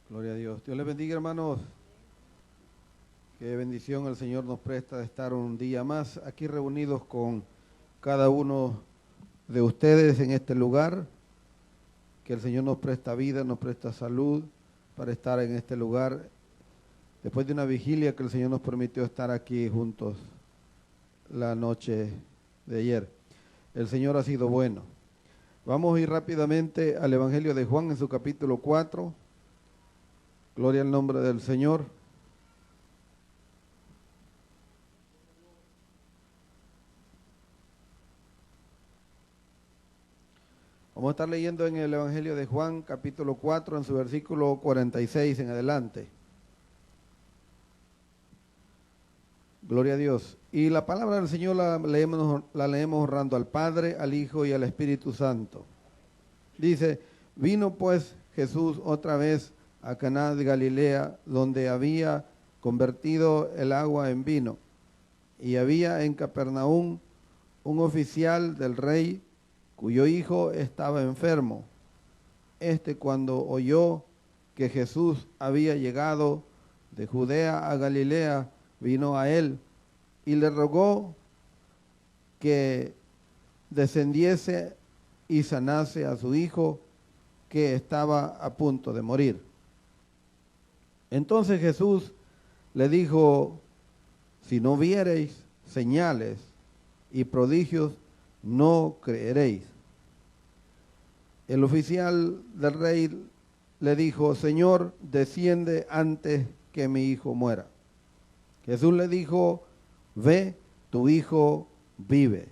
Gloria a Dios. Dios les bendiga, hermanos. Qué bendición el Señor nos presta de estar un día más aquí reunidos con cada uno de ustedes en este lugar. Que el Señor nos presta vida, nos presta salud para estar en este lugar. Después de una vigilia que el Señor nos permitió estar aquí juntos la noche de ayer. El Señor ha sido bueno. Vamos a ir rápidamente al Evangelio de Juan en su capítulo 4. Gloria al nombre del Señor. Vamos a estar leyendo en el Evangelio de Juan, capítulo 4, en su versículo 46 en adelante. Gloria a Dios. Y la palabra del Señor la leemos honrando al Padre, al Hijo y al Espíritu Santo. Dice, vino pues Jesús otra vez a Caná de Galilea, donde había convertido el agua en vino. Y había en Capernaum un oficial del rey, cuyo hijo estaba enfermo. Cuando oyó que Jesús había llegado de Judea a Galilea, vino a él y le rogó que descendiese y sanase a su hijo, que estaba a punto de morir. Entonces Jesús le dijo, si no viereis señales y prodigios, no creeréis. El oficial del rey le dijo, Señor, desciende antes que mi hijo muera. Jesús le dijo, ve, tu hijo vive.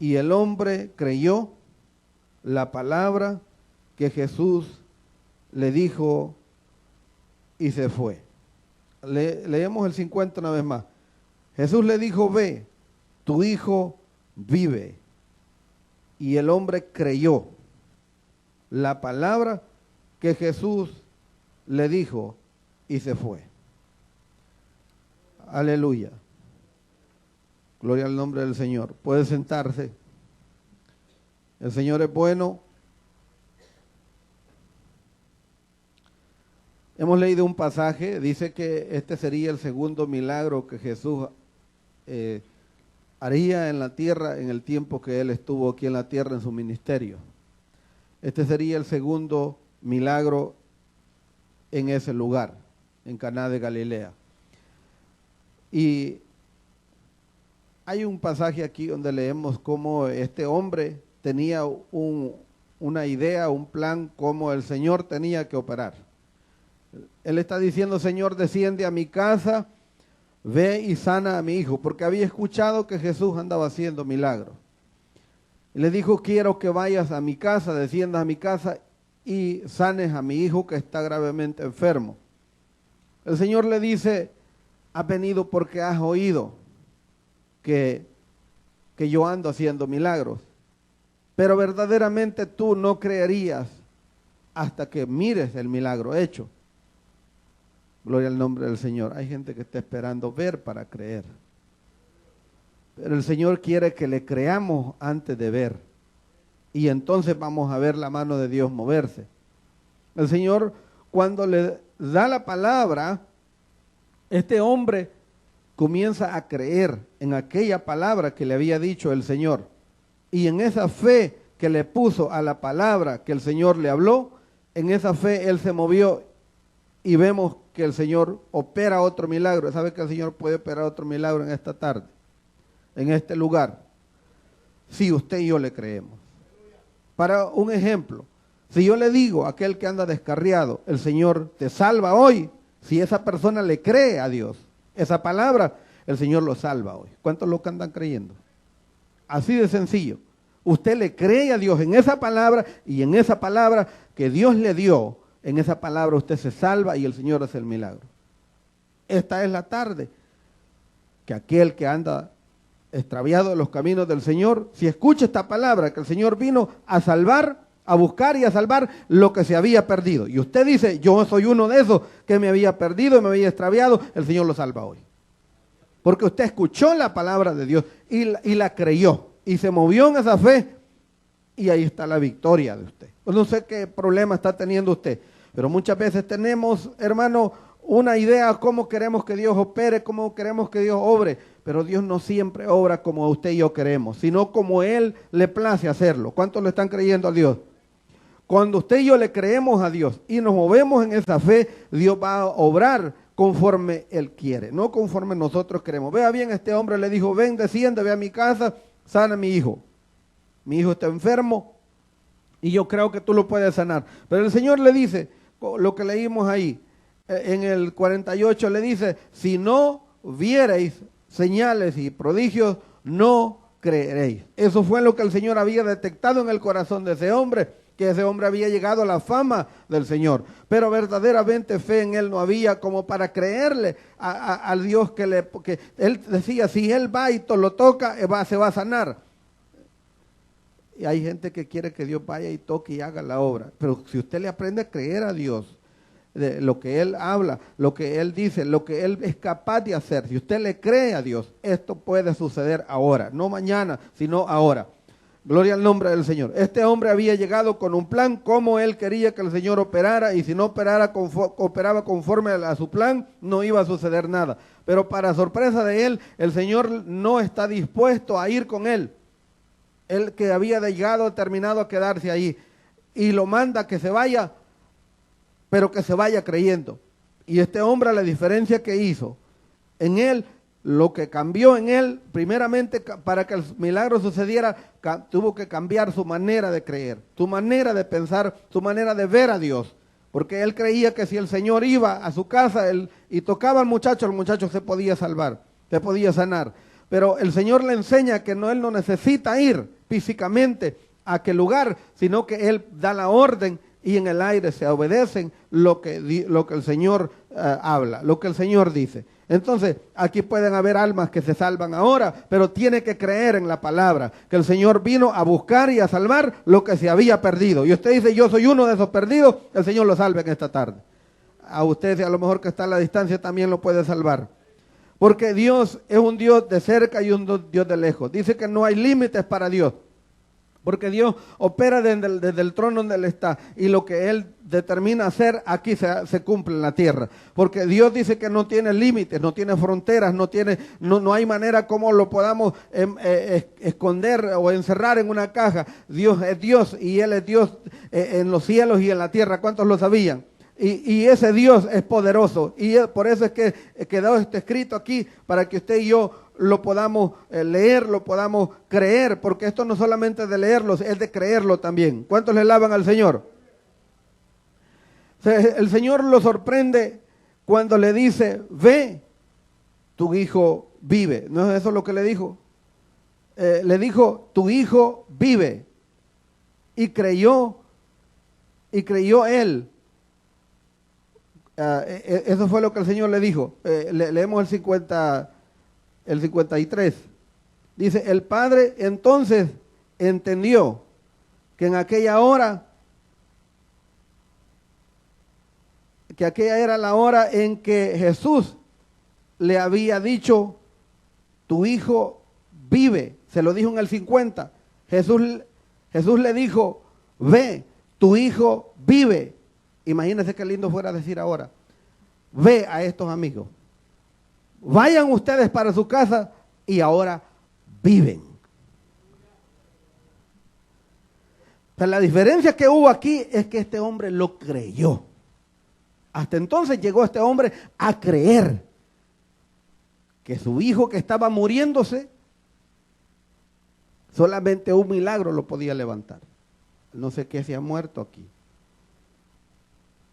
Y el hombre creyó la palabra que Jesús le dijo y se fue. Leemos el 50 una vez más. Jesús le dijo, ve, tu hijo vive. Y el hombre creyó la palabra que Jesús le dijo y se fue. Aleluya. Gloria al nombre del Señor. Puede sentarse. El Señor es bueno. Hemos leído un pasaje, dice que este sería el segundo milagro que Jesús haría en la tierra en el tiempo que Él estuvo aquí en la tierra en su ministerio. Este sería el segundo milagro en ese lugar, en Caná de Galilea. Y hay un pasaje aquí donde leemos cómo este hombre tenía una idea, un plan, cómo el Señor tenía que operar. Él está diciendo, Señor, desciende a mi casa, ve y sana a mi hijo, porque había escuchado que Jesús andaba haciendo milagros. Y le dijo, quiero que vayas a mi casa, desciendas a mi casa y sanes a mi hijo que está gravemente enfermo. El Señor le dice, has venido porque has oído que yo ando haciendo milagros, pero verdaderamente tú no creerías hasta que mires el milagro hecho. Gloria al nombre del Señor. Hay gente que está esperando ver para creer. Pero el Señor quiere que le creamos antes de ver. Y entonces vamos a ver la mano de Dios moverse. El Señor, cuando le da la palabra, este hombre comienza a creer en aquella palabra que le había dicho el Señor. Y en esa fe que le puso a la palabra que el Señor le habló, en esa fe él se movió y vemos que el Señor opera otro milagro. ¿Sabe que el Señor puede operar otro milagro en esta tarde? En este lugar. Si usted y yo le creemos. Para un ejemplo, si yo le digo a aquel que anda descarriado, el Señor te salva hoy, si esa persona le cree a Dios, esa palabra, el Señor lo salva hoy. ¿Cuántos lo que andan creyendo? Así de sencillo. Usted le cree a Dios en esa palabra y en esa palabra que Dios le dio, en esa palabra usted se salva y el Señor hace el milagro. Esta es la tarde que aquel que anda extraviado de los caminos del Señor, si escucha esta palabra, que el Señor vino a salvar, a buscar y a salvar lo que se había perdido. Y usted dice, yo soy uno de esos que me había perdido, me había extraviado, el Señor lo salva hoy. Porque usted escuchó la palabra de Dios y la creyó y se movió en esa fe y ahí está la victoria de usted. No sé qué problema está teniendo usted, Pero muchas veces tenemos, hermano, una idea de cómo queremos que Dios opere, cómo queremos que Dios obre, pero Dios no siempre obra como usted y yo queremos, sino como Él le place hacerlo. ¿Cuántos le están creyendo a Dios? Cuando usted y yo le creemos a Dios y nos movemos en esa fe, Dios va a obrar conforme Él quiere, no conforme nosotros queremos. Vea bien, este hombre le dijo, ven, desciende, ve a mi casa, sana a mi hijo. Mi hijo está enfermo y yo creo que tú lo puedes sanar. Pero el Señor le dice, lo que leímos ahí, en el 48 le dice, si no viereis señales y prodigios, no creeréis. Eso fue lo que el Señor había detectado en el corazón de ese hombre, que ese hombre había llegado a la fama del Señor, pero verdaderamente fe en él no había como para creerle al Dios que él decía, si él va y lo toca, se va a sanar. Y hay gente que quiere que Dios vaya y toque y haga la obra, pero si usted le aprende a creer a Dios, de lo que Él habla, lo que Él dice, lo que Él es capaz de hacer, si usted le cree a Dios, esto puede suceder ahora, no mañana, sino ahora. Gloria al nombre del Señor. Este hombre había llegado con un plan, como él quería que el Señor operara, y si no operaba conforme a su plan, no iba a suceder nada. Pero para sorpresa de él, el Señor no está dispuesto a ir con él. Él que había llegado, terminado a quedarse ahí, y lo manda que se vaya, pero que se vaya creyendo. Y este hombre, la diferencia que hizo en él, lo que cambió en él, primeramente para que el milagro sucediera, tuvo que cambiar su manera de creer, su manera de pensar, su manera de ver a Dios. Porque él creía que si el Señor iba a su casa y tocaba al muchacho, el muchacho se podía salvar, se podía sanar. Pero el Señor le enseña que él no necesita ir físicamente a aquel lugar, sino que Él da la orden y en el aire se obedecen lo que el Señor habla, lo que el Señor dice. Entonces, aquí pueden haber almas que se salvan ahora, pero tiene que creer en la palabra, que el Señor vino a buscar y a salvar lo que se había perdido. Y usted dice, yo soy uno de esos perdidos, el Señor lo salve en esta tarde. A usted, a lo mejor que está a la distancia, también lo puede salvar. Porque Dios es un Dios de cerca y un Dios de lejos. Dice que no hay límites para Dios. Porque Dios opera desde el trono donde Él está. Y lo que Él determina hacer aquí se cumple en la tierra. Porque Dios dice que no tiene límites, no tiene fronteras, no hay manera como lo podamos esconder o encerrar en una caja. Dios es Dios y Él es Dios en los cielos y en la tierra. ¿Cuántos lo sabían? Y ese Dios es poderoso. Y por eso es que quedó este escrito aquí, para que usted y yo lo podamos leer, lo podamos creer, porque esto no solamente es de leerlo, es de creerlo también. ¿Cuántos le alaban al Señor? El Señor lo sorprende cuando le dice, ve, tu hijo vive. ¿No es eso lo que le dijo? Le dijo, tu hijo vive. Y creyó él. Eso fue lo que el Señor le dijo. Leemos el 53. Dice, el padre entonces entendió que en aquella hora, que aquella era la hora en que Jesús le había dicho, tu hijo vive. Se lo dijo en el 50. Jesús le dijo, ve, tu hijo vive. Imagínense qué lindo fuera decir ahora, ve a estos amigos, vayan ustedes para su casa y ahora viven. O sea, la diferencia que hubo aquí es que este hombre lo creyó. Hasta entonces llegó este hombre a creer que su hijo que estaba muriéndose, solamente un milagro lo podía levantar. No sé qué se ha muerto aquí.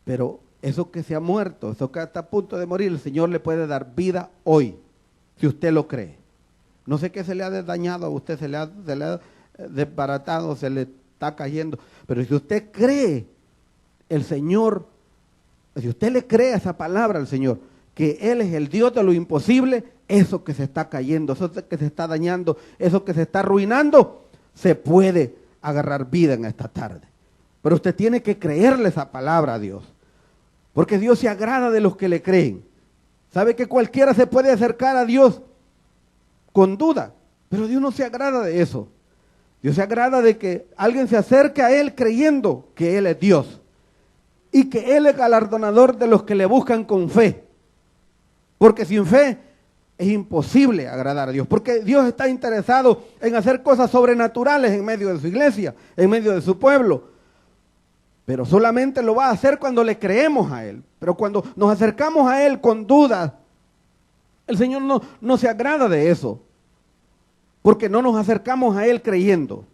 Pero eso que se ha muerto, eso que está a punto de morir, el Señor le puede dar vida hoy, si usted lo cree. No sé qué se le ha dañado a usted, se le ha desbaratado, se le está cayendo. Pero si usted cree, el Señor, si usted le cree a esa palabra al Señor, que Él es el Dios de lo imposible, eso que se está cayendo, eso que se está dañando, eso que se está arruinando, se puede agarrar vida en esta tarde. Pero usted tiene que creerle esa palabra a Dios. Porque Dios se agrada de los que le creen. Sabe que cualquiera se puede acercar a Dios con duda, pero Dios no se agrada de eso. Dios se agrada de que alguien se acerque a Él creyendo que Él es Dios. y que Él es galardonador de los que le buscan con fe. Porque sin fe es imposible agradar a Dios, porque Dios está interesado en hacer cosas sobrenaturales en medio de su iglesia, en medio de su pueblo. Pero solamente lo va a hacer cuando le creemos a Él. Pero cuando nos acercamos a Él con dudas, el Señor no se agrada de eso, porque no nos acercamos a Él creyendo.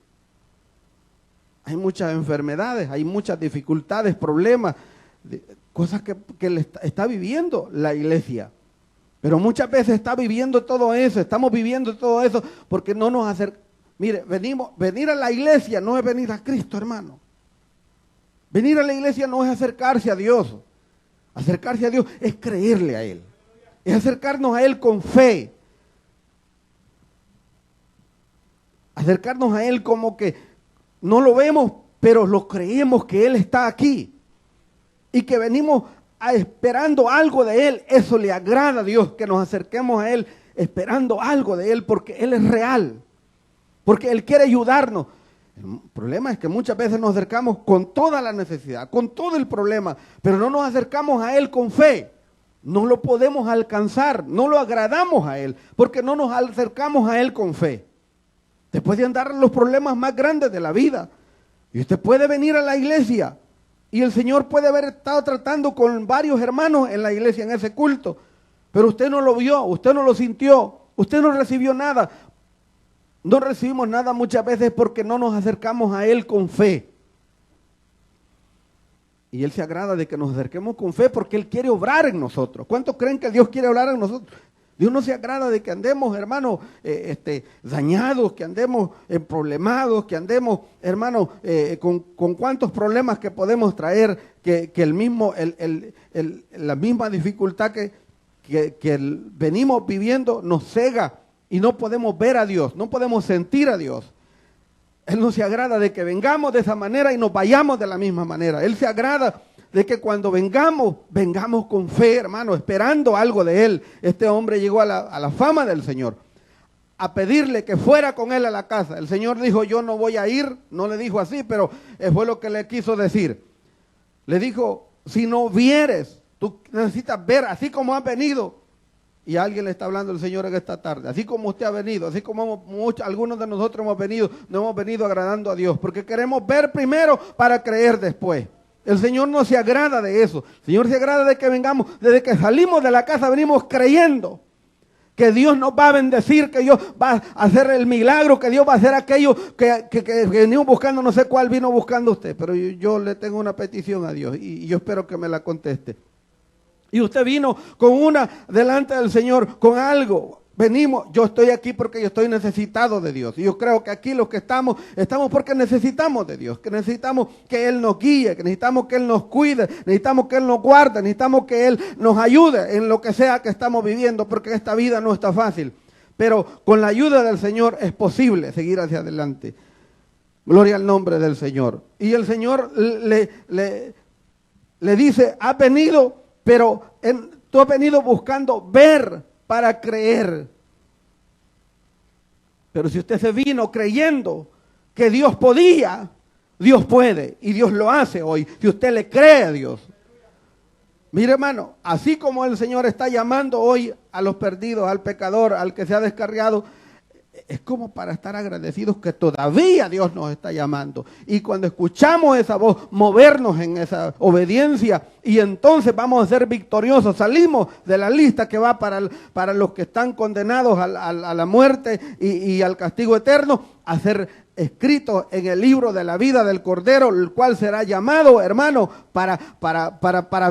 Hay muchas enfermedades, hay muchas dificultades, problemas, cosas que está viviendo la iglesia. Pero muchas veces está viviendo todo eso, estamos viviendo todo eso porque no nos acercamos. Mire, venir a la iglesia no es venir a Cristo, hermano. Venir a la iglesia no es acercarse a Dios. Acercarse a Dios es creerle a Él. Es acercarnos a Él con fe. Acercarnos a Él como que no lo vemos, pero lo creemos que Él está aquí. Y que venimos esperando algo de Él. Eso le agrada a Dios, que nos acerquemos a Él esperando algo de Él, porque Él es real. Porque Él quiere ayudarnos. El problema es que muchas veces nos acercamos con toda la necesidad, con todo el problema, pero no nos acercamos a Él con fe. No lo podemos alcanzar, no lo agradamos a Él, porque no nos acercamos a Él con fe. Después de andar en los problemas más grandes de la vida, y usted puede venir a la iglesia, y el Señor puede haber estado tratando con varios hermanos en la iglesia, en ese culto, pero usted no lo vio, usted no lo sintió, usted no recibió nada. No recibimos nada muchas veces porque no nos acercamos a Él con fe. Y Él se agrada de que nos acerquemos con fe porque Él quiere obrar en nosotros. ¿Cuántos creen que Dios quiere obrar en nosotros? Dios no se agrada de que andemos, hermanos, dañados, que andemos problemados, que andemos, hermanos, con cuántos problemas que podemos traer, que la misma dificultad que venimos viviendo nos cega y no podemos ver a Dios, no podemos sentir a Dios. Él no se agrada de que vengamos de esa manera y nos vayamos de la misma manera. Él se agrada de que cuando vengamos con fe, hermano, esperando algo de Él. Este hombre llegó a la fama del Señor, a pedirle que fuera con él a la casa. El Señor dijo, yo no voy a ir, no le dijo así, pero fue lo que le quiso decir. Le dijo, si no vieres, tú necesitas ver, así como has venido. Y a alguien le está hablando el Señor en esta tarde. Así como usted ha venido, así como algunos de nosotros hemos venido, no hemos venido agradando a Dios, porque queremos ver primero para creer después. El Señor no se agrada de eso. El Señor se agrada de que vengamos, desde que salimos de la casa venimos creyendo que Dios nos va a bendecir, que Dios va a hacer el milagro, que Dios va a hacer aquello que venimos buscando. No sé cuál vino buscando usted, pero yo le tengo una petición a Dios y yo espero que me la conteste. Y usted vino con una delante del Señor, con algo. Venimos, yo estoy aquí porque yo estoy necesitado de Dios. Y yo creo que aquí los que estamos porque necesitamos de Dios, que necesitamos que Él nos guíe, que necesitamos que Él nos cuide, necesitamos que Él nos guarde, necesitamos que Él nos ayude en lo que sea que estamos viviendo, porque esta vida no está fácil. Pero con la ayuda del Señor es posible seguir hacia adelante. Gloria al nombre del Señor. Y el Señor le dice, has venido, pero tú has venido buscando ver para creer. Pero si usted se vino creyendo que Dios podía, Dios puede y Dios lo hace hoy, si usted le cree a Dios. Mire, hermano, así como el Señor está llamando hoy a los perdidos, al pecador, al que se ha descarriado, es como para estar agradecidos que todavía Dios nos está llamando. Y cuando escuchamos esa voz, movernos en esa obediencia y entonces vamos a ser victoriosos. Salimos de la lista que va para los que están condenados a la muerte y al castigo eterno, a ser escritos en el libro de la vida del Cordero, el cual será llamado, hermano, para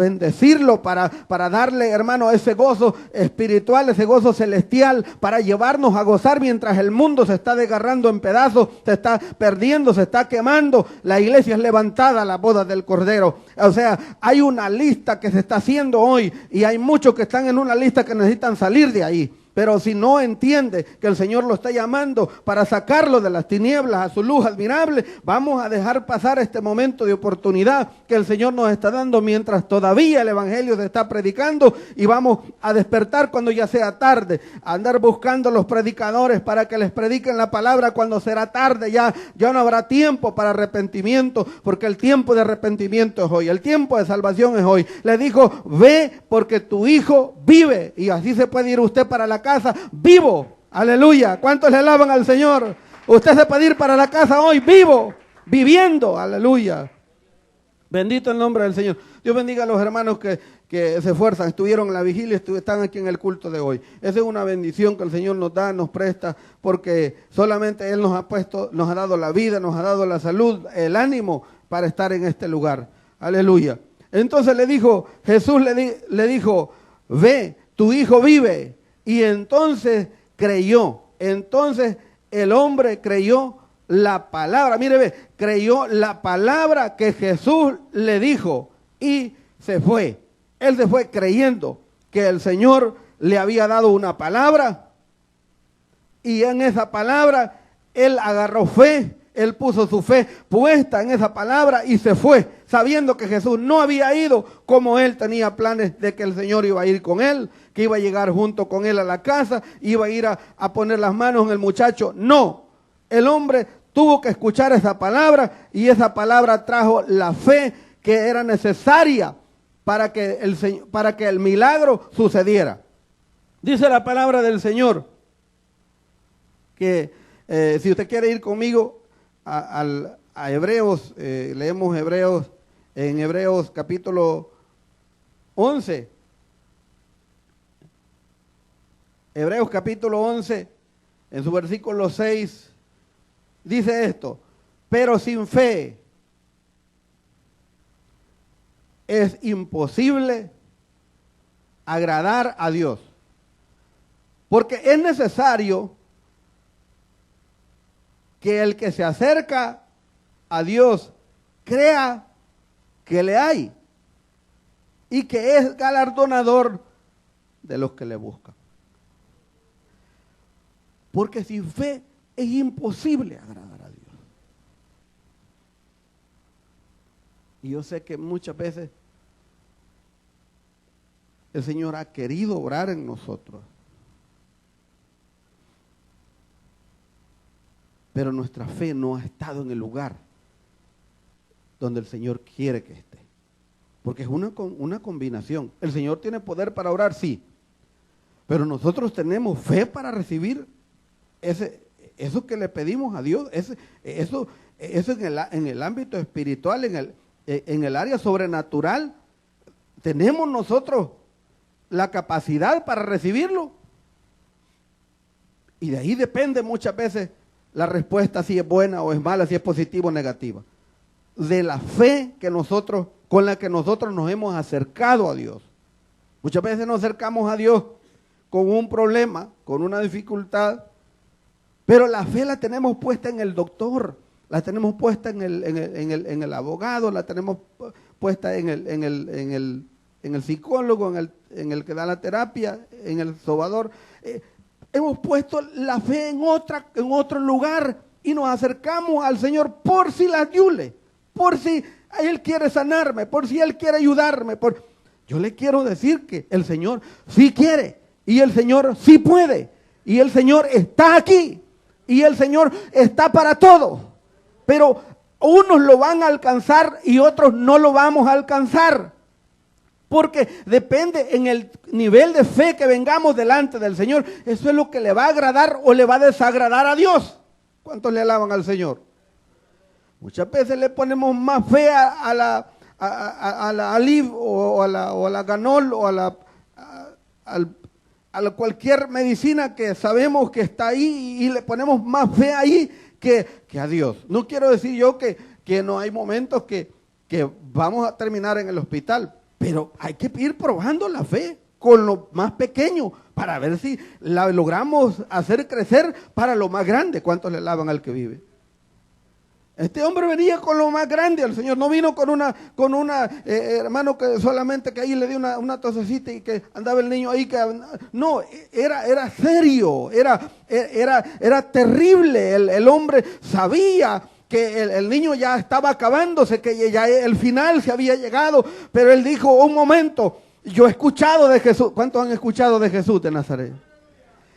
bendecirlo, para darle, hermano, ese gozo espiritual, ese gozo celestial, para llevarnos a gozar mientras el mundo se está desgarrando en pedazos, se está perdiendo, se está quemando. La iglesia es levantada a la boda del Cordero. O sea, hay una lista que se está haciendo hoy y hay muchos que están en una lista que necesitan salir de ahí. Pero si no entiende que el Señor lo está llamando para sacarlo de las tinieblas a su luz admirable, vamos a dejar pasar este momento de oportunidad que el Señor nos está dando mientras todavía el Evangelio se está predicando, y vamos a despertar cuando ya sea tarde, a andar buscando los predicadores para que les prediquen la palabra cuando será tarde. Ya no habrá tiempo para arrepentimiento, porque el tiempo de arrepentimiento es hoy, el tiempo de salvación es hoy. Le dijo: ve porque tu hijo vive, y así se puede ir usted para la casa vivo. Aleluya. ¿Cuántos le alaban al Señor? Usted se puede ir para la casa hoy vivo, viviendo. Aleluya. Bendito el nombre del Señor. Dios bendiga a los hermanos que se esfuerzan, estuvieron en la vigilia, están aquí en el culto de hoy. Esa es una bendición que el Señor nos da, nos presta, porque solamente Él nos ha dado la vida, nos ha dado la salud, el ánimo para estar en este lugar. Aleluya. Entonces Jesús le dijo: ve, tu hijo vive. Y entonces creyó. Entonces el hombre creyó la palabra. Mire, ve, creyó la palabra que Jesús le dijo y se fue. Él se fue creyendo que el Señor le había dado una palabra, y en esa palabra él agarró fe. Él puso su fe puesta en esa palabra y se fue, sabiendo que Jesús no había ido como él tenía planes de que el Señor iba a ir con él, que iba a llegar junto con él a la casa, iba a ir a poner las manos en el muchacho. No, el hombre tuvo que escuchar esa palabra, y esa palabra trajo la fe que era necesaria para que el milagro sucediera. Dice la palabra del Señor que si usted quiere ir conmigo a Hebreos, leemos Hebreos, en Hebreos capítulo 11. Hebreos capítulo 11, en su versículo 6, dice esto: pero sin fe es imposible agradar a Dios, porque es necesario que el que se acerca a Dios crea que le hay y que es galardonador de los que le buscan. Porque sin fe es imposible agradar a Dios. Y yo sé que muchas veces el Señor ha querido obrar en nosotros, pero nuestra fe no ha estado en el lugar donde el Señor quiere que esté. Porque es una combinación. El Señor tiene poder para orar, sí, pero nosotros tenemos fe para recibir eso que le pedimos a Dios. Eso en el ámbito espiritual, en el área sobrenatural, tenemos nosotros la capacidad para recibirlo. Y de ahí depende muchas veces la respuesta, si es buena o es mala, si es positiva o negativa. De la fe con la que nosotros nos hemos acercado a Dios. Muchas veces nos acercamos a Dios con un problema, con una dificultad, pero la fe la tenemos puesta en el doctor, la tenemos puesta en el abogado, la tenemos puesta en el psicólogo, en el que da la terapia, en el sobador. Hemos puesto la fe en otro lugar y nos acercamos al Señor por si la yule, por si Él quiere sanarme, por si Él quiere ayudarme. Yo le quiero decir que el Señor sí quiere, y el Señor sí puede, y el Señor está aquí, y el Señor está para todo. Pero unos lo van a alcanzar y otros no lo vamos a alcanzar. Porque depende en el nivel de fe que vengamos delante del Señor. Eso es lo que le va a agradar o le va a desagradar a Dios. ¿Cuántos le alaban al Señor? Muchas veces le ponemos más fe a la Aleve o a la Ganol o a cualquier medicina que sabemos que está ahí, y le ponemos más fe ahí que a Dios. No quiero decir yo que no hay momentos que vamos a terminar en el hospital. Pero hay que ir probando la fe con lo más pequeño para ver si la logramos hacer crecer para lo más grande. ¿Cuántos le alaban al que vive? Este hombre venía con lo más grande al Señor, no vino con una hermano, que solamente que ahí le dio una tosecita y que andaba el niño ahí. No, era serio, era terrible. El hombre sabía que el niño ya estaba acabándose, que ya el final se había llegado, pero él dijo: un momento, yo he escuchado de Jesús. ¿Cuántos han escuchado de Jesús de Nazaret?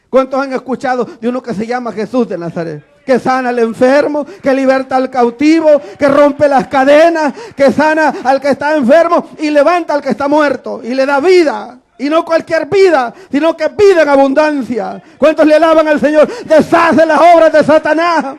¿Cuántos han escuchado de uno que se llama Jesús de Nazaret? Que sana al enfermo, que liberta al cautivo, que rompe las cadenas, que sana al que está enfermo y levanta al que está muerto y le da vida. Y no cualquier vida, sino que vida en abundancia. ¿Cuántos le alaban al Señor? Deshace las obras de Satanás.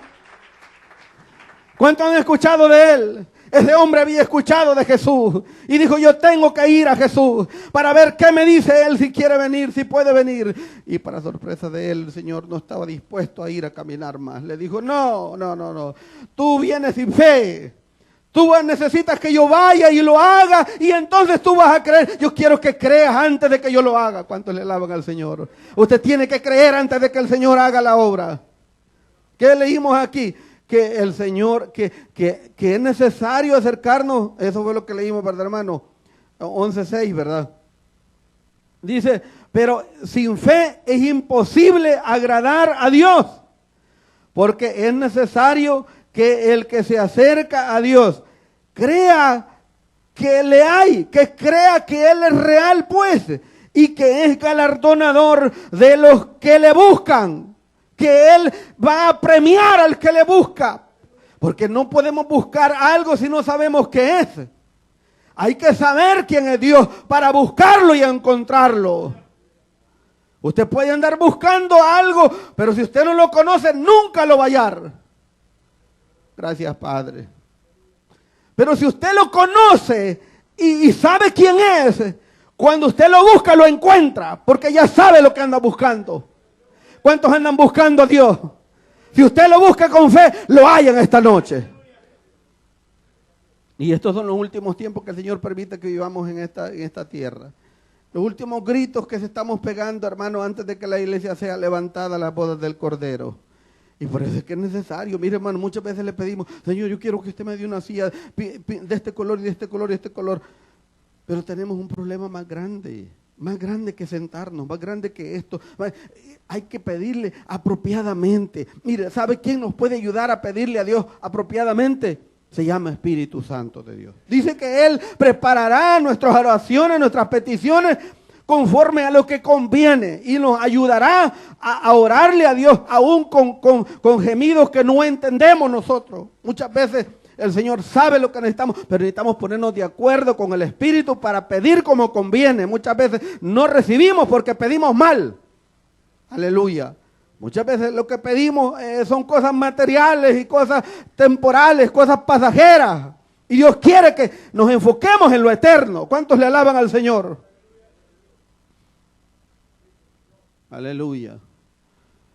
¿Cuántos han escuchado de Él? Ese hombre había escuchado de Jesús y dijo: yo tengo que ir a Jesús para ver qué me dice Él, si quiere venir, si puede venir. Y para sorpresa de él, el Señor no estaba dispuesto a ir a caminar más. Le dijo: no, tú vienes sin fe. Tú necesitas que yo vaya y lo haga, y entonces tú vas a creer. Yo quiero que creas antes de que yo lo haga. ¿Cuántos le alaban al Señor? Usted tiene que creer antes de que el Señor haga la obra. ¿Qué leímos aquí? Que el Señor, que es necesario acercarnos. Eso fue lo que leímos, ¿verdad, hermano? 11:6, ¿verdad? Dice: pero sin fe es imposible agradar a Dios, porque es necesario que el que se acerca a Dios crea que le hay, que crea que Él es real, pues, y que es galardonador de los que le buscan. Que Él va a premiar al que le busca. Porque no podemos buscar algo si no sabemos qué es. Hay que saber quién es Dios para buscarlo y encontrarlo. Usted puede andar buscando algo, pero si usted no lo conoce, nunca lo va a hallar. Gracias, Padre. Pero si usted lo conoce y sabe quién es, cuando usted lo busca, lo encuentra, porque ya sabe lo que anda buscando. ¿Cuántos andan buscando a Dios? Si usted lo busca con fe, lo hallan esta noche. Y estos son los últimos tiempos que el Señor permite que vivamos en esta tierra. Los últimos gritos que se estamos pegando, hermano, antes de que la iglesia sea levantada a las bodas del Cordero. Y por eso es que es necesario. Mire, hermano, muchas veces le pedimos: Señor, yo quiero que usted me dé una silla de este color y de este color y de este color. Pero tenemos un problema más grande que sentarnos, más grande que esto. Hay que pedirle apropiadamente. Mire, ¿sabe quién nos puede ayudar a pedirle a Dios apropiadamente? Se llama Espíritu Santo de Dios. Dice que Él preparará nuestras oraciones, nuestras peticiones conforme a lo que conviene, y nos ayudará a orarle a Dios aún con gemidos que no entendemos nosotros. Muchas veces el Señor sabe lo que necesitamos, pero necesitamos ponernos de acuerdo con el Espíritu para pedir como conviene. Muchas veces no recibimos porque pedimos mal. Aleluya. Muchas veces lo que pedimos son cosas materiales y cosas temporales, cosas pasajeras. Y Dios quiere que nos enfoquemos en lo eterno. ¿Cuántos le alaban al Señor? Aleluya.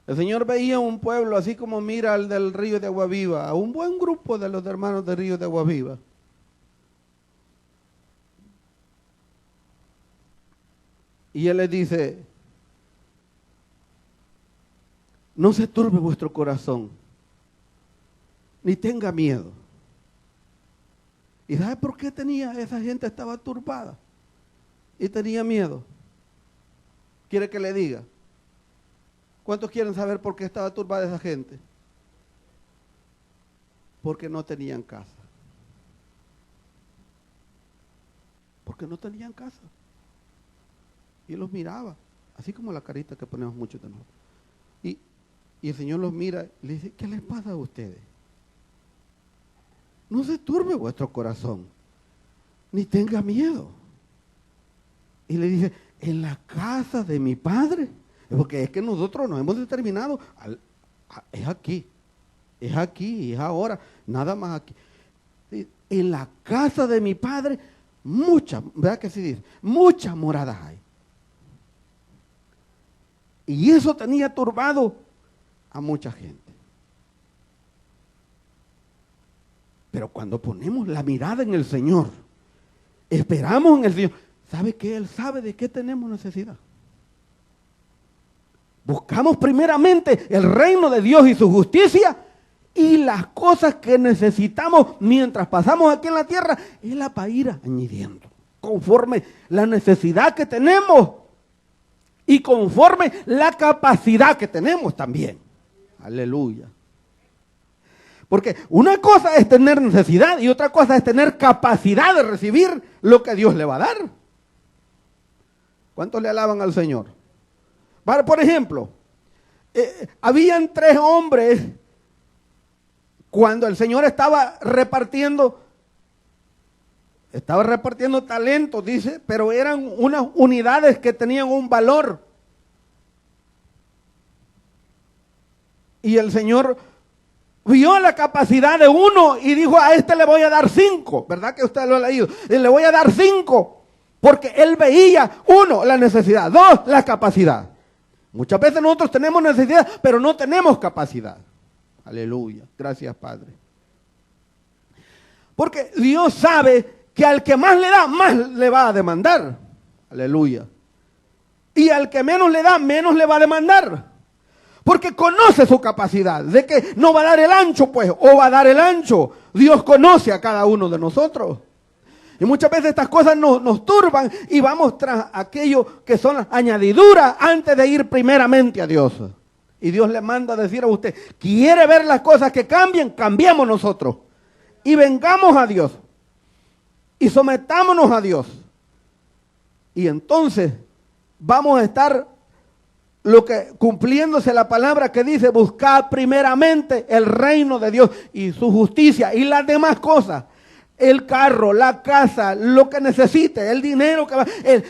El Señor veía un pueblo así como mira al del río de Agua Viva, a un buen grupo de los hermanos del río de Agua Viva. Y Él les dice: no se turbe vuestro corazón, ni tenga miedo. ¿Y sabe por qué esa gente estaba turbada y tenía miedo? ¿Quiere que le diga? ¿Cuántos quieren saber por qué estaba turbada esa gente? Porque no tenían casa. Porque no tenían casa. Y los miraba, así como la carita que ponemos muchos de nosotros. Y el Señor los mira y le dice: ¿qué les pasa a ustedes? No se turbe vuestro corazón, ni tenga miedo. Y le dice: en la casa de mi Padre. Porque es que nosotros nos hemos determinado, es aquí, es ahora, nada más aquí. En la casa de mi Padre, ¿verdad que sí dice? Muchas moradas hay. Y eso tenía turbado a mucha gente. Pero cuando ponemos la mirada en el Señor, esperamos en el Señor, ¿sabe qué? Él sabe de qué tenemos necesidad. Buscamos primeramente el reino de Dios y su justicia, Y las cosas que necesitamos mientras pasamos aquí en la tierra, Él la va a ir añadiendo, conforme la necesidad que tenemos y conforme la capacidad que tenemos también. Aleluya. Porque una cosa es tener necesidad y otra cosa es tener capacidad de recibir lo que Dios le va a dar. ¿Cuántos le alaban al Señor? Por ejemplo, habían 3 hombres cuando el Señor estaba repartiendo talentos, dice, pero eran unas unidades que tenían un valor. Y el Señor vio la capacidad de uno y dijo, a este le voy a dar 5, ¿verdad que usted lo ha leído? Y le voy a dar 5, porque él veía, 1, la necesidad, 2, la capacidad. Muchas veces nosotros tenemos necesidad, pero no tenemos capacidad. Aleluya, gracias Padre. Porque Dios sabe que al que más le da, más le va a demandar. Aleluya. Y al que menos le da, menos le va a demandar. Porque conoce su capacidad, de que no va a dar el ancho, pues, o va a dar el ancho. Dios conoce a cada uno de nosotros. Y muchas veces estas cosas nos turban y vamos tras aquello que son las añadiduras antes de ir primeramente a Dios. Y Dios le manda a decir a usted, ¿quiere ver las cosas que cambien? Cambiemos nosotros. Y vengamos a Dios. Y sometámonos a Dios. Y entonces vamos a estar cumpliéndose la palabra que dice, buscad primeramente el reino de Dios y su justicia y las demás cosas. El carro, la casa, lo que necesite, el dinero que va,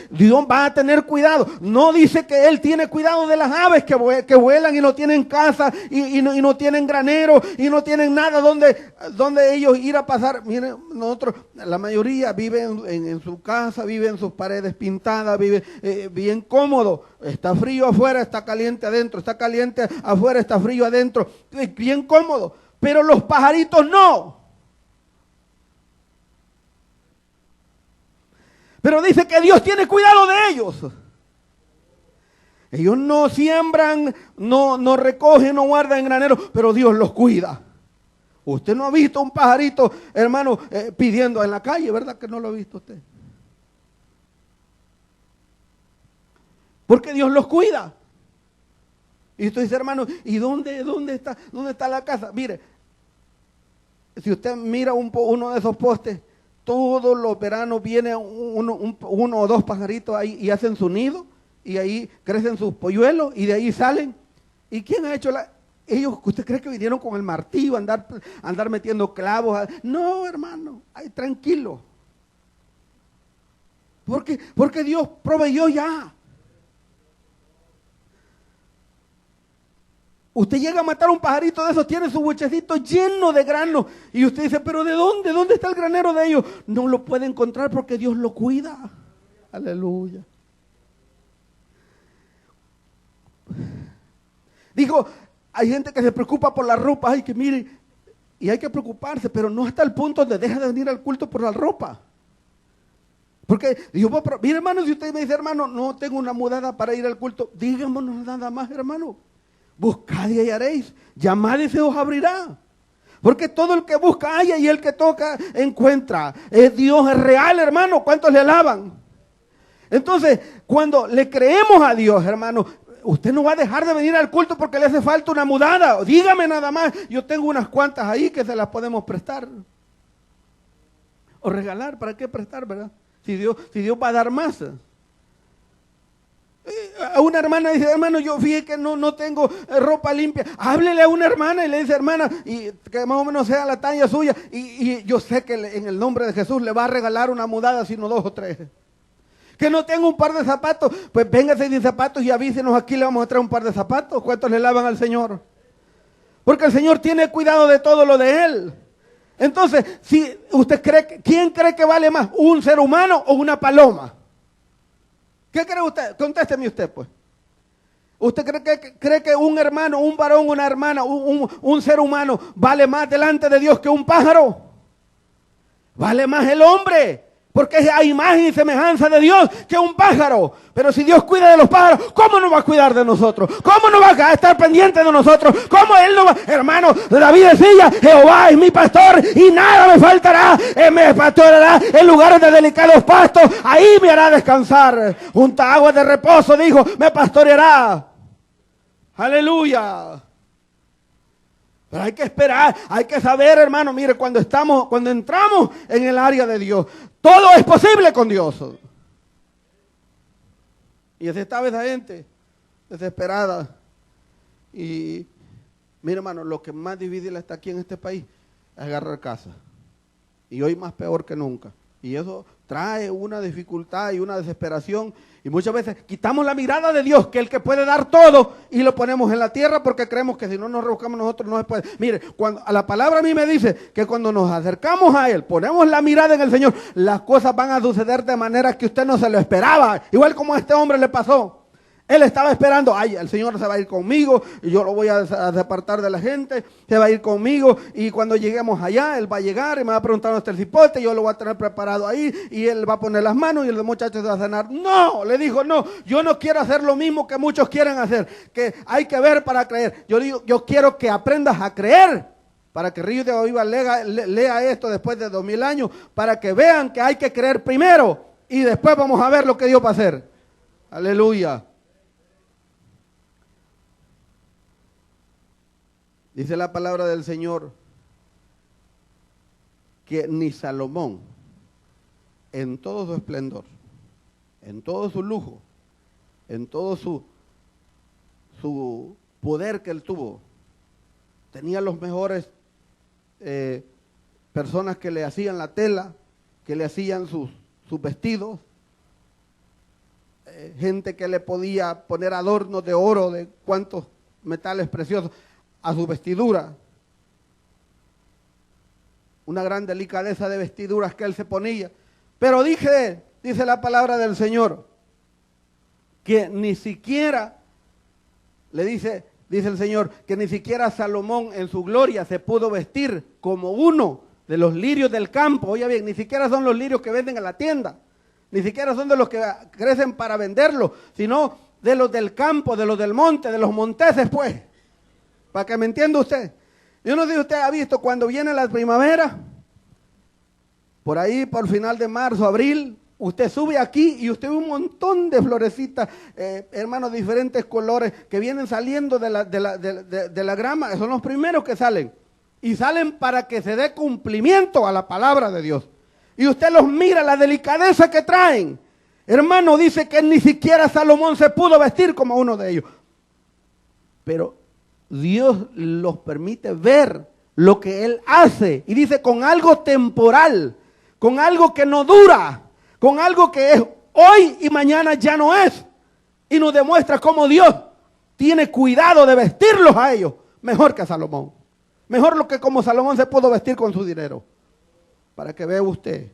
Dios va a tener cuidado. No dice que Él tiene cuidado de las aves que vuelan y no tienen casa y no tienen granero y no tienen nada donde ellos ir a pasar. Miren, nosotros, la mayoría vive en su casa, vive en sus paredes pintadas, vive bien cómodo. Está frío afuera, está caliente adentro, está caliente afuera, está frío adentro. Bien cómodo. Pero los pajaritos no. Pero dice que Dios tiene cuidado de ellos. Ellos no siembran, no recogen, no guardan en graneros, pero Dios los cuida. Usted no ha visto un pajarito, hermano, pidiendo en la calle, ¿verdad que no lo ha visto usted? Porque Dios los cuida. Y usted dice, hermano, ¿y dónde está la casa? Mire, si usted mira uno de esos postes, todos los veranos viene uno o 2 pajaritos ahí y hacen su nido y ahí crecen sus polluelos y de ahí salen. ¿Y quién ha hecho ellos? ¿Usted cree que vinieron con el martillo a andar metiendo clavos? No, hermano, ay, tranquilo. Porque Dios proveyó ya. Usted llega a matar un pajarito de esos, tiene su buchecito lleno de granos. Y usted dice, ¿pero de dónde? ¿Dónde está el granero de ellos? No lo puede encontrar porque Dios lo cuida. Aleluya. Digo, hay gente que se preocupa por la ropa. Ay, que mire, y hay que preocuparse, pero no hasta el punto de dejar de venir al culto por la ropa. Porque digo, mire hermano, si usted me dice, hermano, no tengo una mudada para ir al culto, dígamonos nada más, hermano. Buscad y hallaréis, llamad y se os abrirá. Porque todo el que busca halla y el que toca encuentra. Dios es real, hermano. ¿Cuántos le alaban? Entonces, cuando le creemos a Dios, hermano, usted no va a dejar de venir al culto porque le hace falta una mudada. Dígame nada más, yo tengo unas cuantas ahí que se las podemos prestar. O regalar, ¿para qué prestar, verdad? Si Dios va a dar más. A una hermana dice, hermano, yo fíjate que no tengo ropa limpia. Háblele a una hermana y le dice, hermana, y que más o menos sea la talla suya. Y yo sé que en el nombre de Jesús le va a regalar una mudada, sino 2 o 3. Que no tengo un par de zapatos, pues véngase sin zapatos y avísenos, aquí le vamos a traer un par de zapatos. ¿Cuántos le lavan al Señor? Porque el Señor tiene cuidado de todo lo de Él. Entonces, si usted ¿quién cree que vale más? ¿Un ser humano o una paloma? ¿Qué cree usted? Contésteme usted, pues. ¿Usted cree que un hermano, un varón, una hermana, un ser humano vale más delante de Dios que un pájaro? Vale más el hombre, porque es a imagen y semejanza de Dios que un pájaro. Pero si Dios cuida de los pájaros, ¿cómo no va a cuidar de nosotros? ¿Cómo no va a estar pendiente de nosotros? ¿Cómo Él no va? Hermano, David decía, Jehová es mi pastor y nada me faltará. Él me pastoreará en lugares de delicados pastos, ahí me hará descansar. Junto a aguas de reposo, dijo, me pastoreará. Aleluya. Pero hay que esperar, hay que saber, hermano, mire, cuando entramos en el área de Dios, todo es posible con Dios. Y así estaba esa gente, desesperada. Y mire, hermano, lo que más difícil está aquí en este país es agarrar casa. Y hoy más peor que nunca. Y eso trae una dificultad y una desesperación. Y muchas veces quitamos la mirada de Dios, que es el que puede dar todo, y lo ponemos en la tierra porque creemos que si no nos rebuscamos nosotros no se puede. Mire, cuando a la palabra a mí me dice que cuando nos acercamos a Él, ponemos la mirada en el Señor, las cosas van a suceder de manera que usted no se lo esperaba. Igual como a este hombre le pasó. Él estaba esperando, ay, el Señor se va a ir conmigo, y yo lo voy a apartar de la gente, se va a ir conmigo, y cuando lleguemos allá, Él va a llegar y me va a preguntar dónde está el cipote, yo lo voy a tener preparado ahí, y Él va a poner las manos, y el muchacho se va a sanar. No, le dijo, no, yo no quiero hacer lo mismo que muchos quieren hacer, que hay que ver para creer. Yo digo, yo quiero que aprendas a creer, para que Río de Oviva lea esto después de 2000 años, para que vean que hay que creer primero, y después vamos a ver lo que Dios va a hacer. Aleluya. Dice la palabra del Señor que ni Salomón, en todo su esplendor, en todo su lujo, en todo su poder que él tuvo, tenía los mejores personas que le hacían la tela, que le hacían sus vestidos, gente que le podía poner adornos de oro, de cuantos metales preciosos a su vestidura, una gran delicadeza de vestiduras que él se ponía. Pero dice la palabra del Señor, que ni siquiera, dice el Señor, que ni siquiera Salomón en su gloria se pudo vestir como uno de los lirios del campo. Oye bien, ni siquiera son los lirios que venden en la tienda, ni siquiera son de los que crecen para venderlos, sino de los del campo, de los del monte, de los monteses, pues. Para que me entienda usted. Yo no sé si usted ha visto cuando viene la primavera, por ahí por final de marzo, abril, usted sube aquí y usted ve un montón de florecitas, hermanos, de diferentes colores que vienen saliendo de la grama. Son los primeros que salen. Y salen para que se dé cumplimiento a la palabra de Dios. Y usted los mira, la delicadeza que traen. Hermano, dice que ni siquiera Salomón se pudo vestir como uno de ellos. Pero Dios los permite ver lo que Él hace. Y dice, con algo temporal, con algo que no dura, con algo que es hoy y mañana ya no es. Y nos demuestra cómo Dios tiene cuidado de vestirlos a ellos, mejor que a Salomón. Mejor lo que como Salomón se pudo vestir con su dinero. Para que vea usted,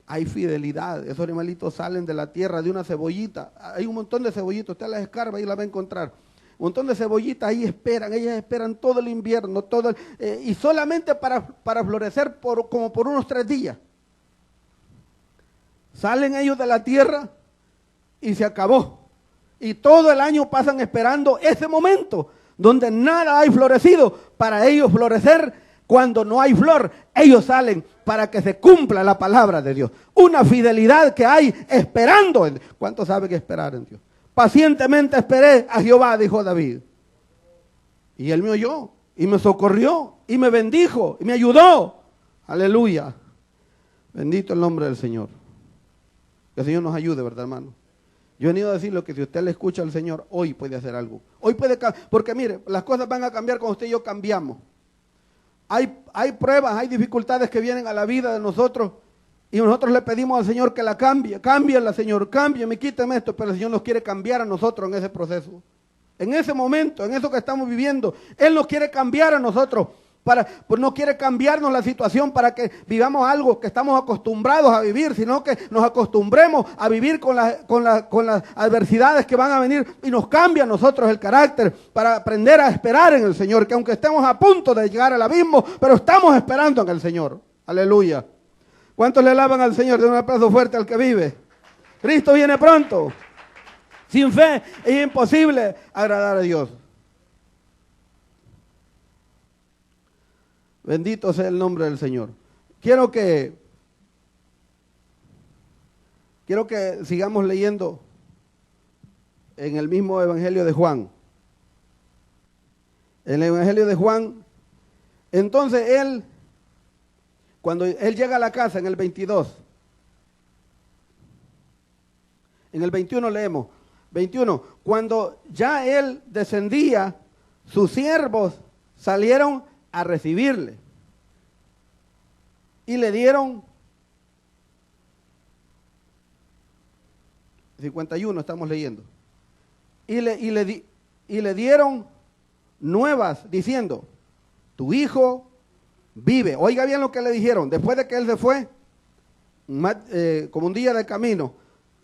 hay fidelidad. Esos animalitos salen de la tierra de una cebollita. Hay un montón de cebollitas, usted las escarba y las va a encontrar. Un montón de cebollitas ahí esperan, ellas esperan todo el invierno, y solamente para florecer como por unos 3 días. Salen ellos de la tierra y se acabó. Y todo el año pasan esperando ese momento donde nada hay florecido, para ellos florecer cuando no hay flor. Ellos salen para que se cumpla la palabra de Dios. Una fidelidad que hay esperando. ¿Cuántos saben que esperar en Dios? Pacientemente esperé a Jehová, dijo David. Y Él me oyó, y me socorrió, y me bendijo, y me ayudó. Aleluya. Bendito el nombre del Señor. Que el Señor nos ayude, ¿verdad, hermano? Yo he venido a decirle que si usted le escucha al Señor, hoy puede hacer algo. Hoy puede cambiar, porque mire, las cosas van a cambiar cuando usted y yo cambiamos. Hay pruebas, hay dificultades que vienen a la vida de nosotros. Y nosotros le pedimos al Señor que la cambie. Cámbiala, Señor, cámbiame, quíteme esto. Pero el Señor nos quiere cambiar a nosotros en ese proceso. En ese momento, en eso que estamos viviendo. Él nos quiere cambiar a nosotros. Pues no quiere cambiarnos la situación para que vivamos algo que estamos acostumbrados a vivir, sino que nos acostumbremos a vivir con las adversidades que van a venir, y nos cambia a nosotros el carácter para aprender a esperar en el Señor. Que aunque estemos a punto de llegar al abismo, pero estamos esperando en el Señor. Aleluya. ¿Cuántos le alaban al Señor? Den un aplauso fuerte al que vive. Cristo viene pronto. Sin fe es imposible agradar a Dios. Bendito sea el nombre del Señor. Quiero que sigamos leyendo en el mismo Evangelio de Juan. En el Evangelio de Juan, entonces cuando él llega a la casa en el 22, en el 21 leemos, 21, cuando ya él descendía, sus siervos salieron a recibirle y le dieron 51 estamos leyendo y le dieron nuevas diciendo, tu hijo vive. Oiga bien lo que le dijeron después de que él se fue, como un día de camino.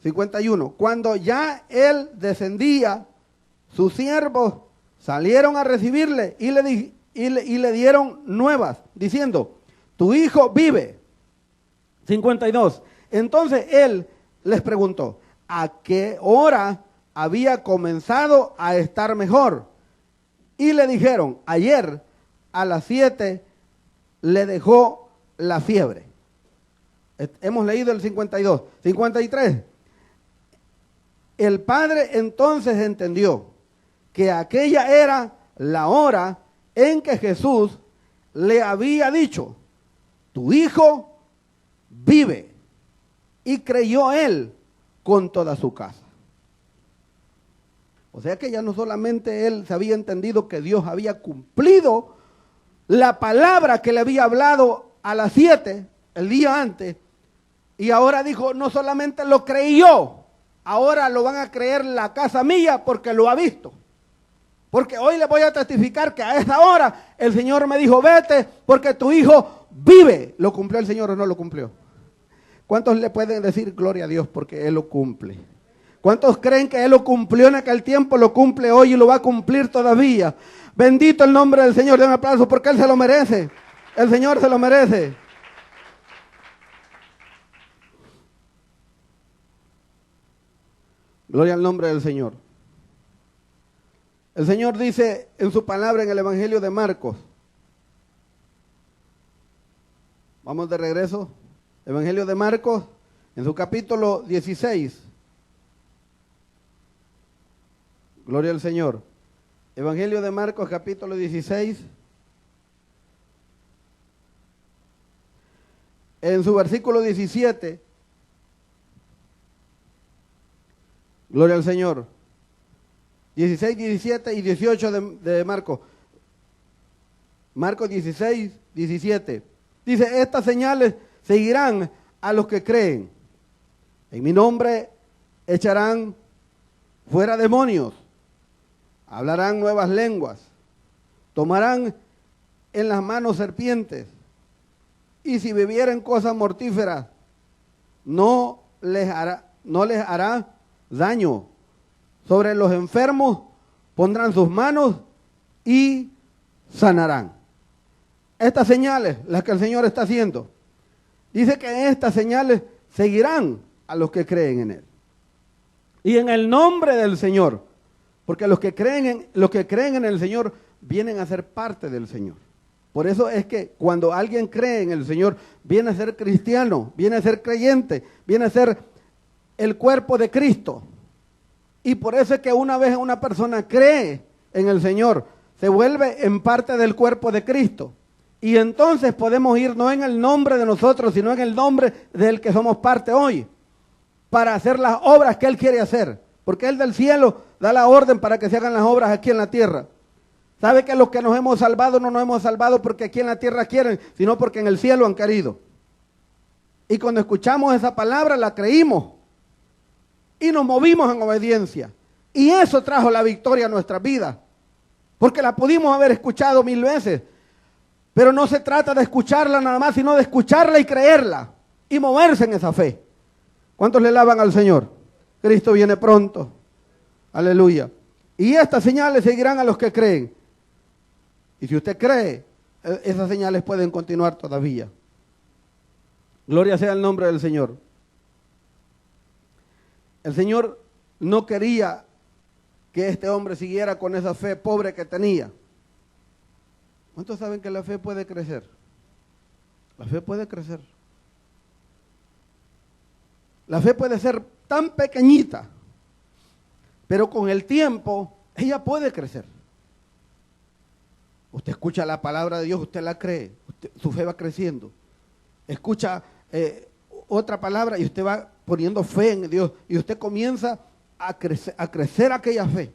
51, cuando ya él descendía, sus siervos salieron a recibirle y le dieron nuevas, diciendo, tu hijo vive. 52, entonces él les preguntó, ¿a qué hora había comenzado a estar mejor? Y le dijeron, ayer a las 7 le dejó la fiebre. Hemos leído el 52. 53. El padre entonces entendió que aquella era la hora en que Jesús le había dicho, tu hijo vive. Y creyó él con toda su casa. O sea que ya no solamente él se había entendido que Dios había cumplido la palabra que le había hablado a las 7, el día antes, y ahora dijo, no solamente lo creyó, ahora lo van a creer la casa mía porque lo ha visto. Porque hoy le voy a testificar que a esa hora el Señor me dijo, vete porque tu hijo vive. ¿Lo cumplió el Señor o no lo cumplió? ¿Cuántos le pueden decir gloria a Dios porque Él lo cumple? ¿Cuántos creen que Él lo cumplió en aquel tiempo, lo cumple hoy y lo va a cumplir todavía? Bendito el nombre del Señor. Den un aplauso porque Él se lo merece. El Señor se lo merece. Gloria al nombre del Señor. El Señor dice en su palabra en el Evangelio de Marcos. Vamos de regreso. Evangelio de Marcos, en su capítulo 16. Gloria al Señor. Evangelio de Marcos, capítulo 16. En su versículo 17. Gloria al Señor. 16, 17 y 18 de Marcos. Marcos 16, 17. Dice, estas señales seguirán a los que creen. En mi nombre echarán fuera demonios. Hablarán nuevas lenguas. Tomarán en las manos serpientes. Y si bebieren cosas mortíferas, no les hará daño. Sobre los enfermos pondrán sus manos y sanarán. Estas señales, las que el Señor está haciendo, dice que estas señales seguirán a los que creen en Él. Y en el nombre del Señor, porque los que creen en el Señor vienen a ser parte del Señor. Por eso es que cuando alguien cree en el Señor, viene a ser cristiano, viene a ser creyente, viene a ser el cuerpo de Cristo. Y por eso es que una vez una persona cree en el Señor, se vuelve en parte del cuerpo de Cristo. Y entonces podemos ir no en el nombre de nosotros, sino en el nombre del que somos parte hoy, para hacer las obras que Él quiere hacer. Porque Él del cielo da la orden para que se hagan las obras aquí en la tierra. ¿Sabe que los que nos hemos salvado no nos hemos salvado porque aquí en la tierra quieren, sino porque en el cielo han querido? Y cuando escuchamos esa palabra la creímos. Y nos movimos en obediencia. Y eso trajo la victoria a nuestra vida. Porque la pudimos haber escuchado 1000 veces. Pero no se trata de escucharla nada más, sino de escucharla y creerla. Y moverse en esa fe. ¿Cuántos le alaban al Señor? Cristo viene pronto. Aleluya. Y estas señales seguirán a los que creen. Y si usted cree, esas señales pueden continuar todavía. Gloria sea el nombre del Señor. El Señor no quería que este hombre siguiera con esa fe pobre que tenía. ¿Cuántos saben que la fe puede crecer? La fe puede crecer. La fe puede ser tan pequeñita, pero con el tiempo ella puede crecer. Usted escucha la palabra de Dios, usted la cree, su fe va creciendo. Escucha otra palabra y usted va poniendo fe en Dios y usted comienza a crecer aquella fe.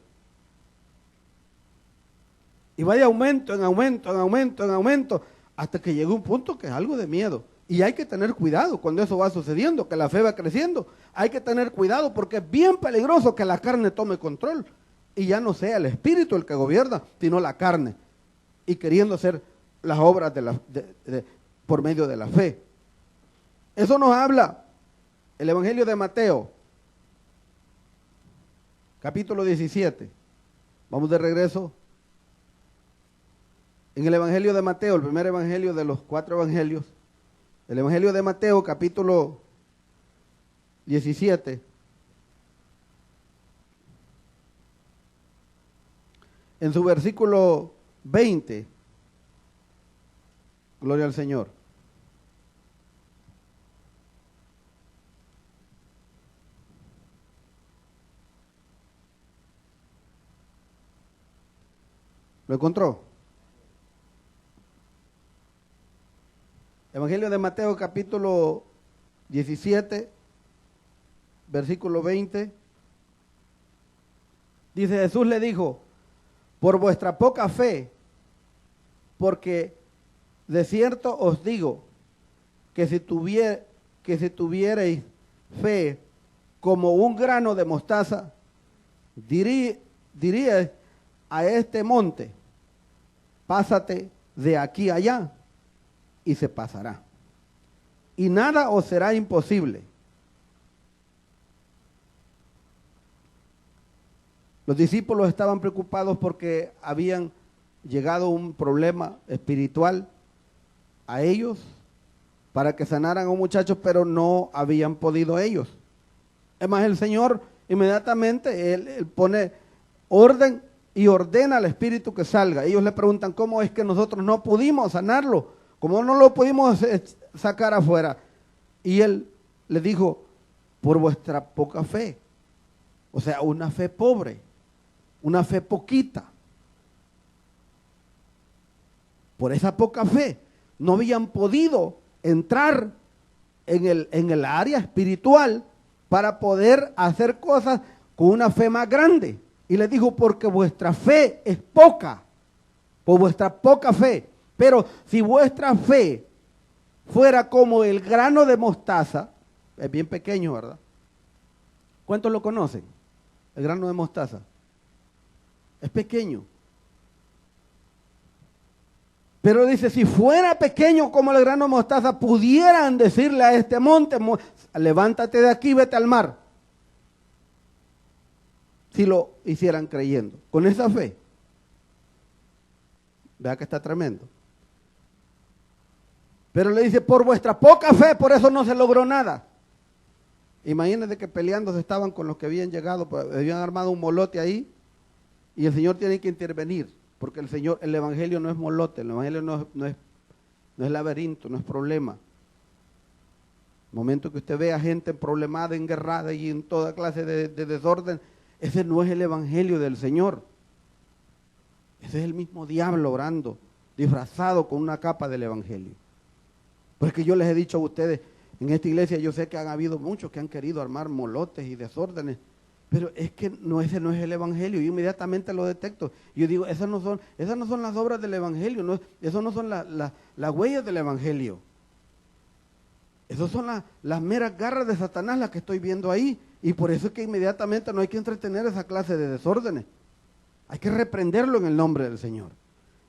Y va de aumento en aumento, en aumento, en aumento, hasta que llega un punto que es algo de miedo. Y hay que tener cuidado cuando eso va sucediendo, que la fe va creciendo. Hay que tener cuidado porque es bien peligroso que la carne tome control y ya no sea el espíritu el que gobierna, sino la carne. Y queriendo hacer las obras por medio de la fe. Eso nos habla el Evangelio de Mateo, capítulo 17. Vamos de regreso. En el Evangelio de Mateo, el primer evangelio de los 4 evangelios, el Evangelio de Mateo, capítulo 17. En su versículo 20, gloria al Señor. ¿Lo encontró? Evangelio de Mateo, capítulo 17, versículo 20. Dice, Jesús le dijo, por vuestra poca fe, porque de cierto os digo que si tuvierais fe como un grano de mostaza, diríais a este monte, pásate de aquí a allá, y se pasará. Y nada os será imposible. Los discípulos estaban preocupados porque habían llegado un problema espiritual a ellos para que sanaran a un muchacho, pero no habían podido ellos. Es más, el Señor inmediatamente, Él pone orden y ordena al espíritu que salga. Ellos le preguntan, ¿cómo es que nosotros no pudimos sanarlo? ¿Cómo no lo pudimos sacar afuera? Y Él le dijo, por vuestra poca fe. O sea, una fe pobre, una fe poquita. Por esa poca fe no habían podido entrar en el área espiritual para poder hacer cosas con una fe más grande. Y le dijo, porque vuestra fe es poca, por vuestra poca fe. Pero si vuestra fe fuera como el grano de mostaza, es bien pequeño, ¿verdad? ¿Cuántos lo conocen? El grano de mostaza. Es pequeño. Pero dice, si fuera pequeño como el grano de mostaza, pudieran decirle a este monte, levántate de aquí, vete al mar. Si lo hicieran creyendo, con esa fe. Vea que está tremendo. Pero le dice, por vuestra poca fe, por eso no se logró nada. Imagínense que peleándose estaban con los que habían llegado, pues, habían armado un molote ahí, y el Señor tiene que intervenir, porque el Evangelio no es molote, el Evangelio no es laberinto, no es problema. El momento que usted vea gente problemada, enguerrada y en toda clase de desorden, ese no es el Evangelio del Señor. Ese es el mismo diablo orando, disfrazado con una capa del Evangelio. Porque yo les he dicho a ustedes, en esta iglesia yo sé que han habido muchos que han querido armar molotes y desórdenes, pero es que ese no es el Evangelio. Yo inmediatamente lo detecto. Yo digo, esas no son las obras del Evangelio, esas no son las huellas del Evangelio. Esas son las meras garras de Satanás las que estoy viendo ahí. Y por eso es que inmediatamente no hay que entretener esa clase de desórdenes. Hay que reprenderlo en el nombre del Señor.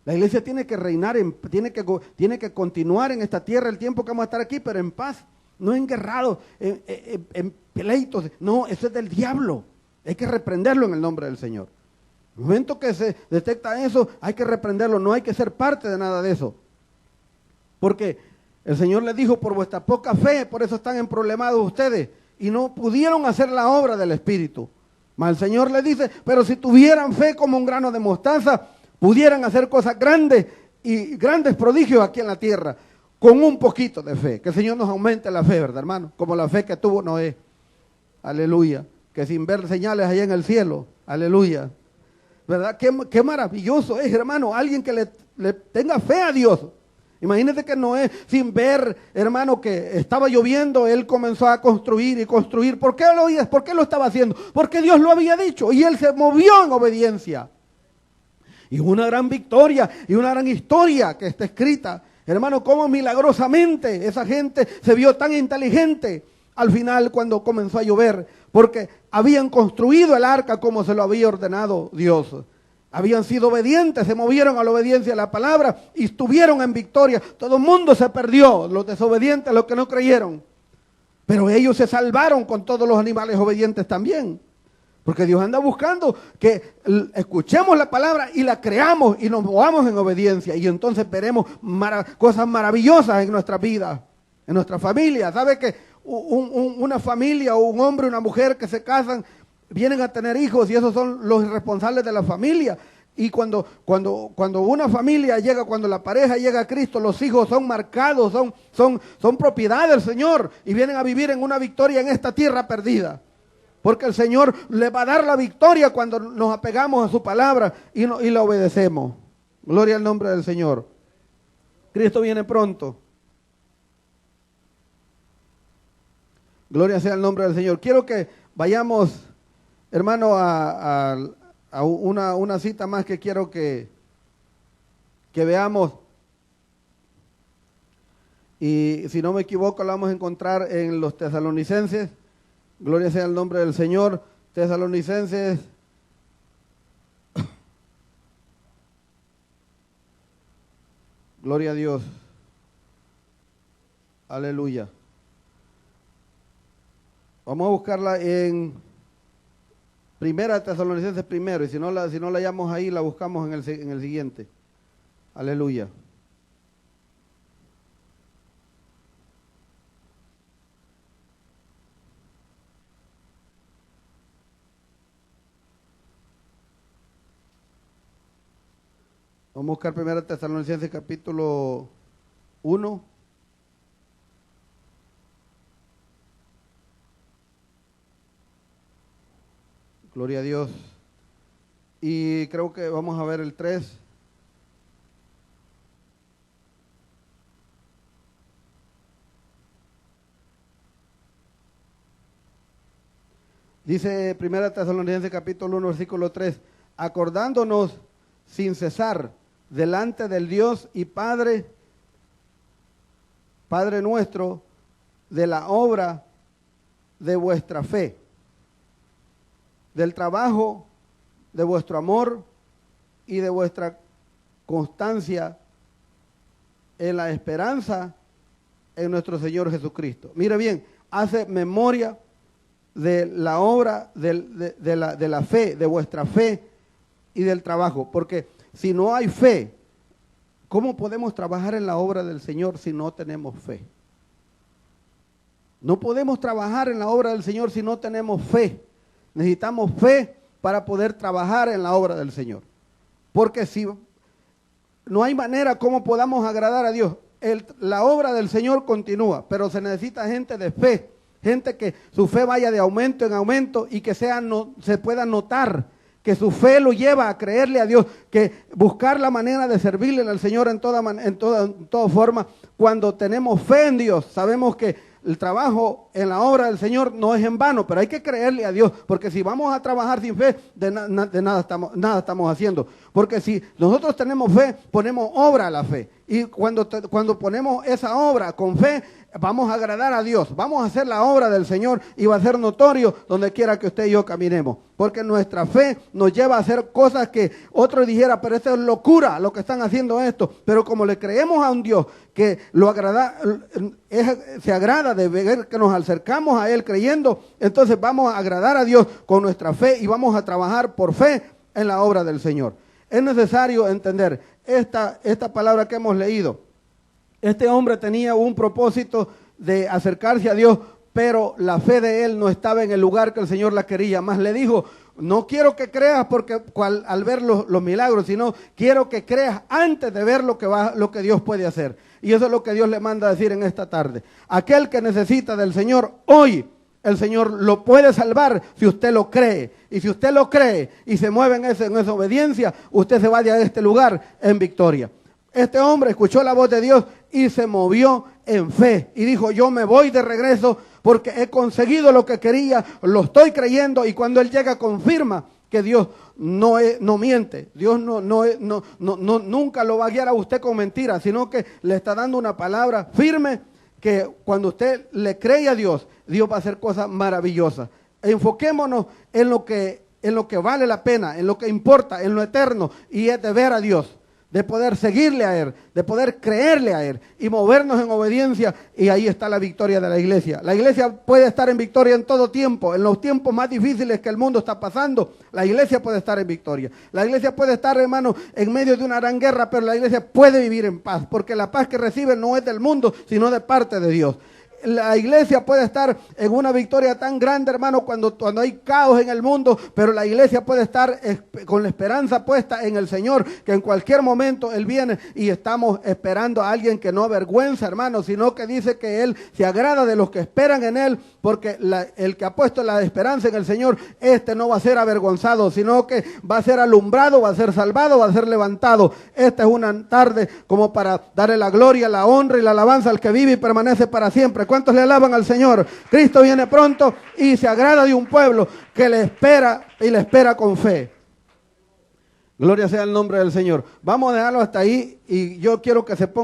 La iglesia tiene que reinar, tiene que continuar en esta tierra el tiempo que vamos a estar aquí, pero en paz, no enguerrados, en pleitos. No, eso es del diablo. Hay que reprenderlo en el nombre del Señor. En el momento que se detecta eso, hay que reprenderlo, no hay que ser parte de nada de eso. Porque El Señor les dijo, por vuestra poca fe, por eso están emproblemados ustedes, y no pudieron hacer la obra del Espíritu. Mas el Señor les dice, pero si tuvieran fe como un grano de mostaza, pudieran hacer cosas grandes y grandes prodigios aquí en la tierra, con un poquito de fe. Que el Señor nos aumente la fe, ¿verdad, hermano? Como la fe que tuvo Noé. Aleluya. Que sin ver señales allá en el cielo. Aleluya. ¿Verdad? Qué maravilloso es, hermano, alguien que le tenga fe a Dios. Imagínate que Noé, sin ver, hermano, que estaba lloviendo, él comenzó a construir y construir. ¿Por qué lo oías? ¿Por qué lo estaba haciendo? Porque Dios lo había dicho y él se movió en obediencia. Y una gran victoria y una gran historia que está escrita. Hermano, cómo milagrosamente esa gente se vio tan inteligente al final cuando comenzó a llover, porque habían construido el arca como se lo había ordenado Dios. Habían sido obedientes, se movieron a la obediencia a la palabra y estuvieron en victoria. Todo el mundo se perdió, los desobedientes, los que no creyeron. Pero ellos se salvaron con todos los animales obedientes también. Porque Dios anda buscando que escuchemos la palabra y la creamos y nos movamos en obediencia. Y entonces veremos cosas maravillosas en nuestra vida, en nuestra familia. ¿Sabe que una familia o un hombre o una mujer que se casan vienen a tener hijos y esos son los responsables de la familia? Y cuando una familia llega, cuando la pareja llega a Cristo, los hijos son marcados, son propiedad del Señor y vienen a vivir en una victoria en esta tierra perdida. Porque el Señor le va a dar la victoria cuando nos apegamos a su palabra y la obedecemos. Gloria al nombre del Señor. Cristo viene pronto. Gloria sea el nombre del Señor. Quiero que vayamos, hermano, a una cita más que quiero que veamos. Y si no me equivoco, la vamos a encontrar en los Tesalonicenses. Gloria sea el nombre del Señor. Tesalonicenses. Gloria a Dios. Aleluya. Vamos a buscarla en Primera Tesalonicenses primero, y si no la hallamos ahí, la buscamos en el siguiente. Aleluya. Vamos a buscar Primera Tesalonicenses capítulo 1. Gloria a Dios. Y creo que vamos a ver el 3. Dice Primera Tesalonicenses capítulo 1, versículo 3. Acordándonos sin cesar delante del Dios y Padre nuestro, de la obra de vuestra fe, del trabajo de vuestro amor y de vuestra constancia en la esperanza en nuestro Señor Jesucristo. Mire bien, hace memoria de la obra de la fe, de vuestra fe y del trabajo, porque si no hay fe, ¿cómo podemos trabajar en la obra del Señor si no tenemos fe? No podemos trabajar en la obra del Señor si no tenemos fe. Necesitamos fe para poder trabajar en la obra del Señor. Porque si no hay manera como podamos agradar a Dios, la obra del Señor continúa, pero se necesita gente de fe, gente que su fe vaya de aumento en aumento y que se pueda notar que su fe lo lleva a creerle a Dios, que buscar la manera de servirle al Señor en toda forma. Cuando tenemos fe en Dios, sabemos que el trabajo en la obra del Señor no es en vano, pero hay que creerle a Dios, porque si vamos a trabajar sin fe, de nada estamos haciendo. Porque si nosotros tenemos fe, ponemos obra a la fe. Y cuando ponemos esa obra con fe, vamos a agradar a Dios, vamos a hacer la obra del Señor y va a ser notorio donde quiera que usted y yo caminemos. Porque nuestra fe nos lleva a hacer cosas que otros dijeran, pero esto es locura lo que están haciendo esto. Pero como le creemos a un Dios que se agrada de ver que nos acercamos a Él creyendo, entonces vamos a agradar a Dios con nuestra fe y vamos a trabajar por fe en la obra del Señor. Es necesario entender esta palabra que hemos leído, Este hombre tenía un propósito de acercarse a Dios, pero la fe de él no estaba en el lugar que el Señor la quería. Más le dijo, no quiero que creas porque al ver los milagros, sino quiero que creas antes de ver lo que Dios puede hacer. Y eso es lo que Dios le manda a decir en esta tarde. Aquel que necesita del Señor hoy, el Señor lo puede salvar si usted lo cree. Y si usted lo cree y se mueve en esa obediencia, usted se va de este lugar en victoria. Este hombre escuchó la voz de Dios y se movió en fe. Y dijo, yo me voy de regreso porque he conseguido lo que quería, lo estoy creyendo. Y cuando él llega confirma que Dios no miente. Dios nunca lo va a guiar a usted con mentiras, sino que le está dando una palabra firme que cuando usted le cree a Dios, Dios va a hacer cosas maravillosas. Enfoquémonos en lo que vale la pena, en lo que importa, en lo eterno, y es de ver a Dios, de poder seguirle a Él, de poder creerle a Él y movernos en obediencia, y ahí está la victoria de la iglesia. La iglesia puede estar en victoria en todo tiempo, en los tiempos más difíciles que el mundo está pasando, la iglesia puede estar en victoria. La iglesia puede estar, hermano, en medio de una gran guerra, pero la iglesia puede vivir en paz, porque la paz que recibe no es del mundo, sino de parte de Dios. La iglesia puede estar en una victoria tan grande, hermano, cuando hay caos en el mundo, pero la iglesia puede estar con la esperanza puesta en el Señor, que en cualquier momento Él viene, y estamos esperando a alguien que no avergüenza, hermano, sino que dice que Él se agrada de los que esperan en Él, porque el que ha puesto la esperanza en el Señor, no va a ser avergonzado, sino que va a ser alumbrado, va a ser salvado, va a ser levantado. Esta es una tarde como para darle la gloria, la honra y la alabanza al que vive y permanece para siempre. ¿Cuántos le alaban al Señor? Cristo viene pronto y se agrada de un pueblo que le espera y le espera con fe. Gloria sea el nombre del Señor. Vamos a dejarlo hasta ahí, y yo quiero que se ponga